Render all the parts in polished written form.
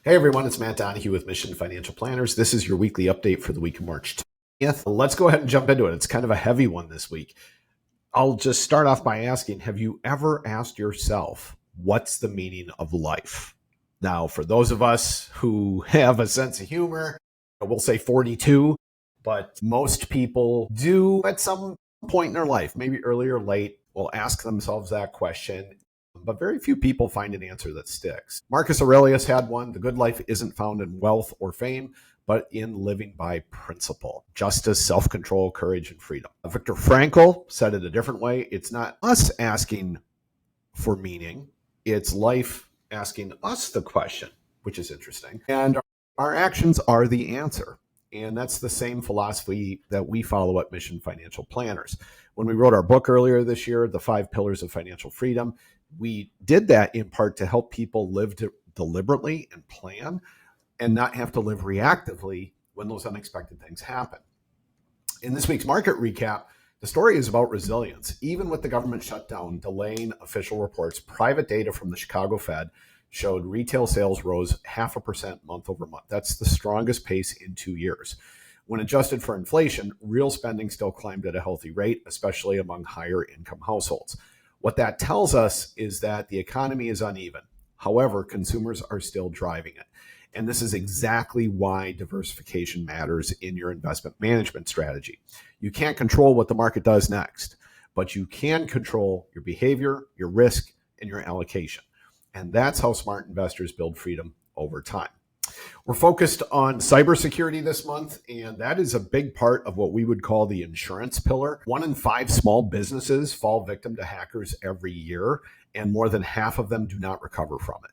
Hey everyone, it's Matt Donaghue with Mission Financial Planners. This is your weekly update for the week of March 20th. Let's go ahead and jump into it. It's kind of a heavy one this week. I'll just start off by asking, have you ever asked yourself, what's the meaning of life? Now, for those of us who have a sense of humor, we'll say 42, but most people do at some point in their life, maybe early or late, will ask themselves that question. But very few people find an answer that sticks. Marcus Aurelius had one. The good life isn't found in wealth or fame, but in living by principle, justice, self-control, courage, and freedom. Viktor Frankl said it a different way. It's not us asking for meaning. It's life asking us the question, which is interesting. And our actions are the answer. And that's the same philosophy that we follow at Mission Financial Planners. When we wrote our book earlier this year, The 5 Pillars of Financial Freedom, we did that in part to help people live deliberately and plan and not have to live reactively when those unexpected things happen. In this week's market recap, the story is about resilience. Even with the government shutdown delaying official reports, private data from the Chicago Fed showed retail sales rose 0.5% month over month. That's the strongest pace in 2 years. When adjusted for inflation, real spending still climbed at a healthy rate, especially among higher income households. What that tells us is that the economy is uneven. However, consumers are still driving it. And this is exactly why diversification matters in your investment management strategy. You can't control what the market does next, but you can control your behavior, your risk, and your allocation. And that's how smart investors build freedom over time. We're focused on cybersecurity this month, and that is a big part of what we would call the insurance pillar. 1 in 5 small businesses fall victim to hackers every year, and more than half of them do not recover from it.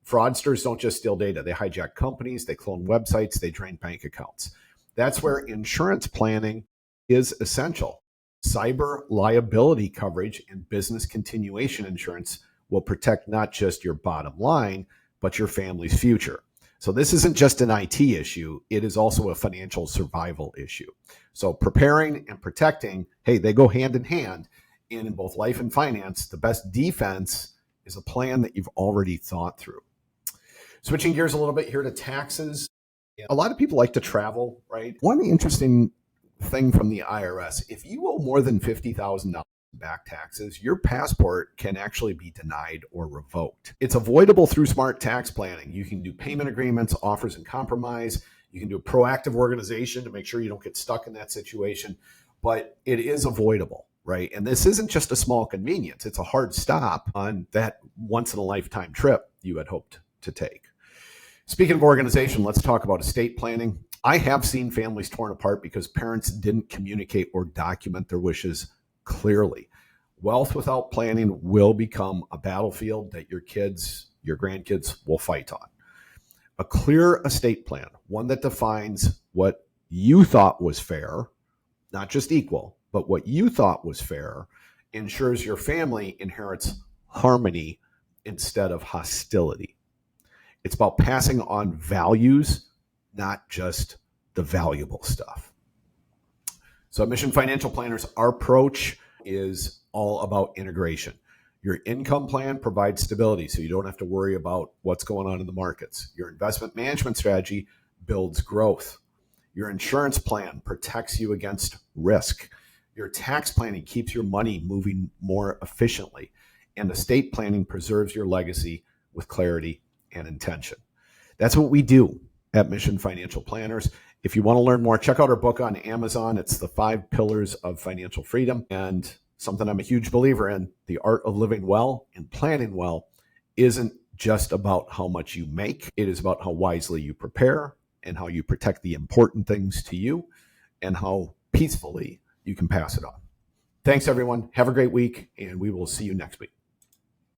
Fraudsters don't just steal data. They hijack companies, they clone websites, they drain bank accounts. That's where insurance planning is essential. Cyber liability coverage and business continuation insurance will protect not just your bottom line, but your family's future. So this isn't just an IT issue, it is also a financial survival issue. So preparing and protecting, hey, they go hand in hand. And in both life and finance, the best defense is a plan that you've already thought through. Switching gears a little bit here to taxes. A lot of people like to travel, right? One interesting thing from the IRS, if you owe more than $50,000 back taxes, your passport can actually be denied or revoked. It's avoidable through smart tax planning. You can do payment agreements, offers and compromise. You can do a proactive organization to make sure you don't get stuck in that situation, but it is avoidable, right? And this isn't just a small convenience. It's a hard stop on that once in a lifetime trip you had hoped to take. Speaking of organization, let's talk about estate planning. I have seen families torn apart because parents didn't communicate or document their wishes clearly. Wealth without planning will become a battlefield that your kids, your grandkids will fight on. A clear estate plan, one that defines what you thought was fair, not just equal, but what you thought was fair, ensures your family inherits harmony instead of hostility. It's about passing on values, not just the valuable stuff. So at Mission Financial Planners, our approach is all about integration. Your income plan provides stability, so you don't have to worry about what's going on in the markets. Your investment management strategy builds growth. Your insurance plan protects you against risk. Your tax planning keeps your money moving more efficiently. And estate planning preserves your legacy with clarity and intention. That's what we do at Mission Financial Planners. If you want to learn more, check out our book on Amazon. It's The 5 Pillars of Financial Freedom, and something I'm a huge believer in. The art of living well and planning well isn't just about how much you make. It is about how wisely you prepare and how you protect the important things to you and how peacefully you can pass it on. Thanks, everyone. Have a great week, and we will see you next week.